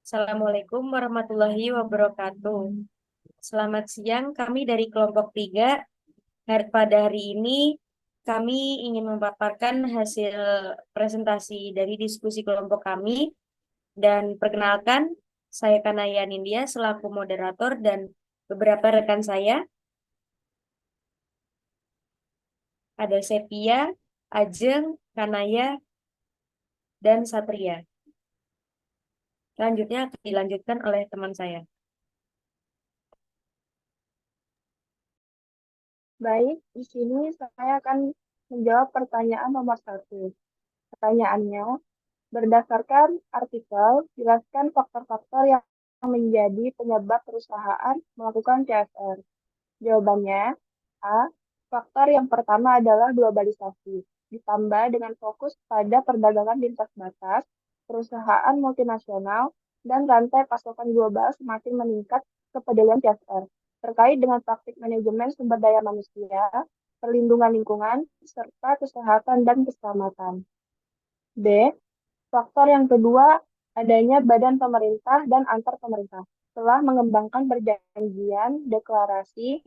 Assalamualaikum warahmatullahi wabarakatuh. Selamat siang, kami dari kelompok 3. Pada hari ini, kami ingin memaparkan hasil presentasi dari diskusi kelompok kami. Dan perkenalkan, saya Kanaya Nindya selaku moderator dan beberapa rekan saya. Ada Sepia, Ajeng, Kanaya, dan Satria. Selanjutnya akan dilanjutkan oleh teman saya. Baik, di sini saya akan menjawab pertanyaan nomor 1. Pertanyaannya, berdasarkan artikel, jelaskan faktor-faktor yang menjadi penyebab perusahaan melakukan CSR. Jawabannya, A. Faktor yang pertama adalah globalisasi, ditambah dengan fokus pada perdagangan lintas batas, perusahaan multinasional, dan rantai pasokan global semakin meningkat kepedulian CSR terkait dengan praktik manajemen sumber daya manusia, perlindungan lingkungan, serta kesehatan dan keselamatan. B. Faktor yang kedua, adanya badan pemerintah dan antar pemerintah telah mengembangkan perjanjian, deklarasi,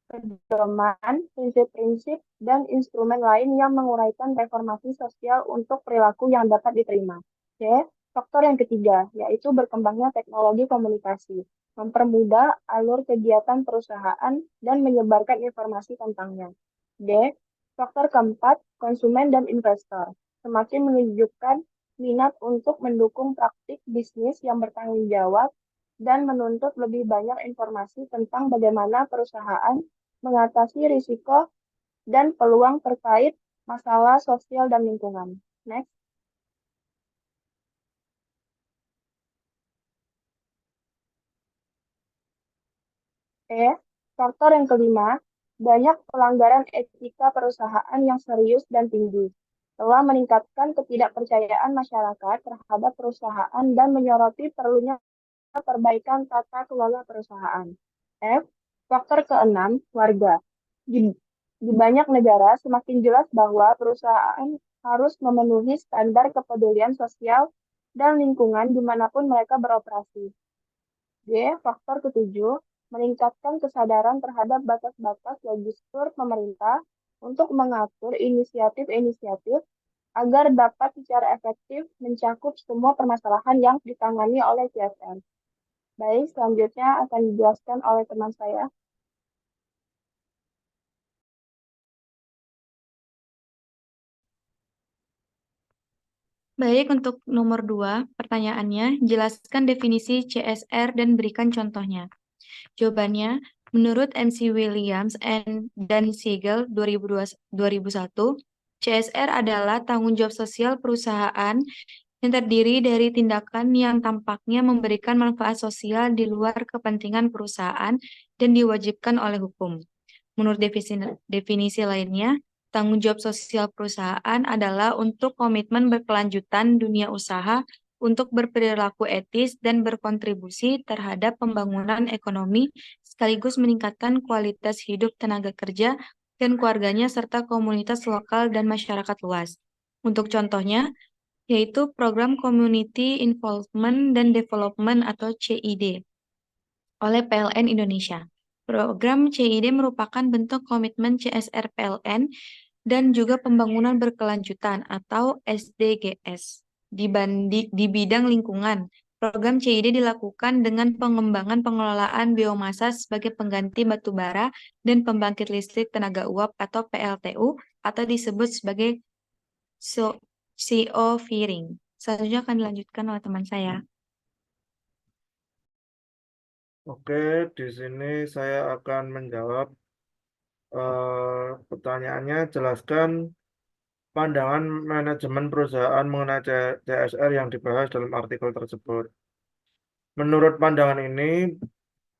pedoman, prinsip-prinsip, dan instrumen lain yang menguraikan reformasi sosial untuk perilaku yang dapat diterima. C. Faktor yang ketiga, yaitu berkembangnya teknologi komunikasi, mempermudah alur kegiatan perusahaan dan menyebarkan informasi tentangnya. D. Faktor keempat, konsumen dan investor, semakin menunjukkan minat untuk mendukung praktik bisnis yang bertanggung jawab dan menuntut lebih banyak informasi tentang bagaimana perusahaan mengatasi risiko dan peluang terkait masalah sosial dan lingkungan. Next. Faktor yang kelima, banyak pelanggaran etika perusahaan yang serius dan tinggi, telah meningkatkan ketidakpercayaan masyarakat terhadap perusahaan dan menyoroti perlunya perbaikan tata kelola perusahaan. Faktor keenam, warga. Di banyak negara semakin jelas bahwa perusahaan harus memenuhi standar kepedulian sosial dan lingkungan dimanapun mereka beroperasi. Faktor ketujuh, meningkatkan kesadaran terhadap batas-batas legislatur pemerintah untuk mengatur inisiatif-inisiatif agar dapat secara efektif mencakup semua permasalahan yang ditangani oleh CSR. Baik, selanjutnya akan dijelaskan oleh teman saya. Baik, untuk nomor 2, pertanyaannya, jelaskan definisi CSR dan berikan contohnya. Jawabannya, menurut MC Williams dan Siegel 2001, CSR adalah tanggung jawab sosial perusahaan yang terdiri dari tindakan yang tampaknya memberikan manfaat sosial di luar kepentingan perusahaan dan diwajibkan oleh hukum. Menurut definisi lainnya, tanggung jawab sosial perusahaan adalah untuk komitmen berkelanjutan dunia usaha untuk berperilaku etis dan berkontribusi terhadap pembangunan ekonomi sekaligus meningkatkan kualitas hidup tenaga kerja dan keluarganya serta komunitas lokal dan masyarakat luas. Untuk contohnya, yaitu program Community Involvement dan Development atau CID oleh PLN Indonesia. Program CID merupakan bentuk komitmen CSR PLN dan juga pembangunan berkelanjutan atau SDGs. Di bidang lingkungan, program CID dilakukan dengan pengembangan pengelolaan biomasa sebagai pengganti batu bara dan pembangkit listrik tenaga uap atau PLTU atau disebut sebagai CO Firing. Selanjutnya akan dilanjutkan oleh teman saya. Oke, di sini saya akan menjawab pertanyaannya. Jelaskan pandangan manajemen perusahaan mengenai CSR yang dibahas dalam artikel tersebut. Menurut pandangan ini,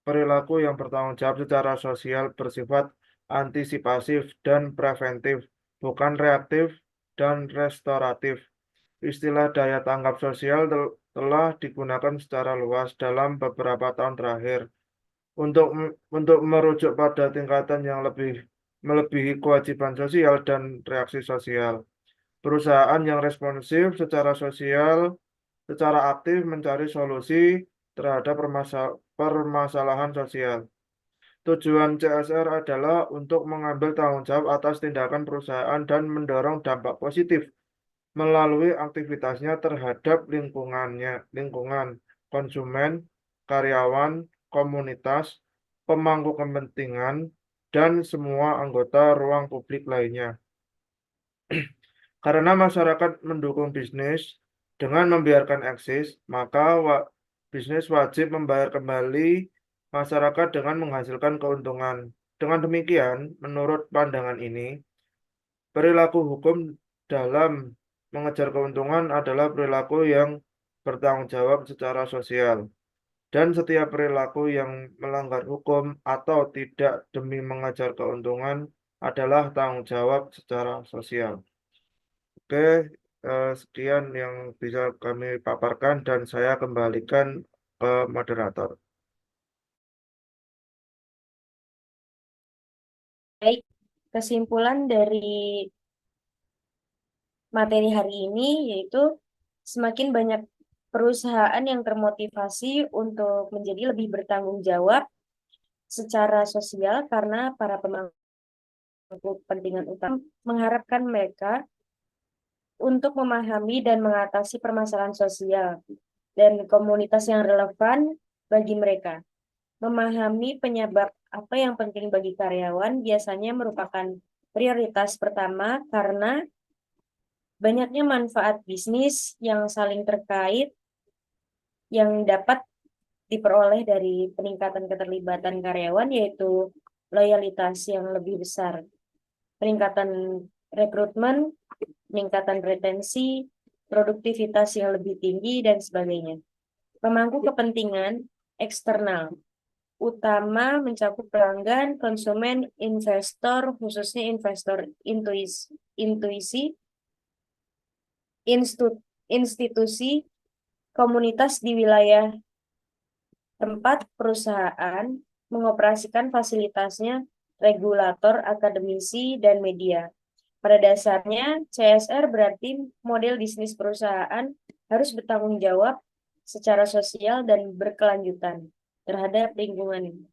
perilaku yang bertanggung jawab secara sosial bersifat antisipatif dan preventif, bukan reaktif dan restoratif. Istilah daya tanggap sosial telah digunakan secara luas dalam beberapa tahun terakhir untuk untuk merujuk pada tingkatan yang lebih melebihi kewajiban sosial dan reaksi sosial. Perusahaan yang responsif secara sosial secara aktif mencari solusi terhadap permasalahan sosial. Tujuan CSR adalah untuk mengambil tanggung jawab atas tindakan perusahaan dan mendorong dampak positif melalui aktivitasnya terhadap lingkungan, konsumen, karyawan, komunitas, pemangku kepentingan, dan semua anggota ruang publik lainnya. Karena masyarakat mendukung bisnis dengan membiarkan eksis, maka bisnis wajib membayar kembali masyarakat dengan menghasilkan keuntungan. Dengan demikian, menurut pandangan ini, perilaku hukum dalam mengejar keuntungan adalah perilaku yang bertanggung jawab secara sosial. Dan setiap perilaku yang melanggar hukum atau tidak demi mengejar keuntungan adalah tanggung jawab secara sosial. Oke, sekian yang bisa kami paparkan dan saya kembalikan ke moderator. Baik, kesimpulan dari materi hari ini yaitu semakin banyak perusahaan yang termotivasi untuk menjadi lebih bertanggung jawab secara sosial karena para pemangku kepentingan utama mengharapkan mereka untuk memahami dan mengatasi permasalahan sosial dan komunitas yang relevan bagi mereka. Memahami penyebab apa yang penting bagi karyawan biasanya merupakan prioritas pertama karena banyaknya manfaat bisnis yang saling terkait yang dapat diperoleh dari peningkatan keterlibatan karyawan, yaitu loyalitas yang lebih besar, peningkatan rekrutmen, peningkatan retensi, produktivitas yang lebih tinggi, dan sebagainya. Pemangku kepentingan eksternal utama mencakup pelanggan, konsumen, investor, khususnya investor intuisi, institusi, komunitas di wilayah tempat perusahaan mengoperasikan fasilitasnya, regulator, akademisi, dan media. Pada dasarnya, CSR berarti model bisnis perusahaan harus bertanggung jawab secara sosial dan berkelanjutan terhadap lingkungan.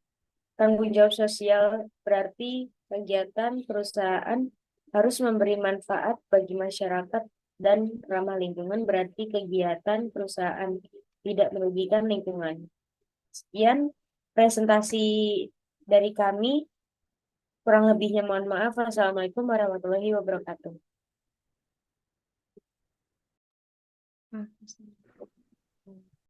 Tanggung jawab sosial berarti kegiatan perusahaan harus memberi manfaat bagi masyarakat dan ramah lingkungan berarti kegiatan perusahaan tidak merugikan lingkungan. Sekian presentasi dari kami. Kurang lebihnya mohon maaf. Wassalamualaikum warahmatullahi wabarakatuh.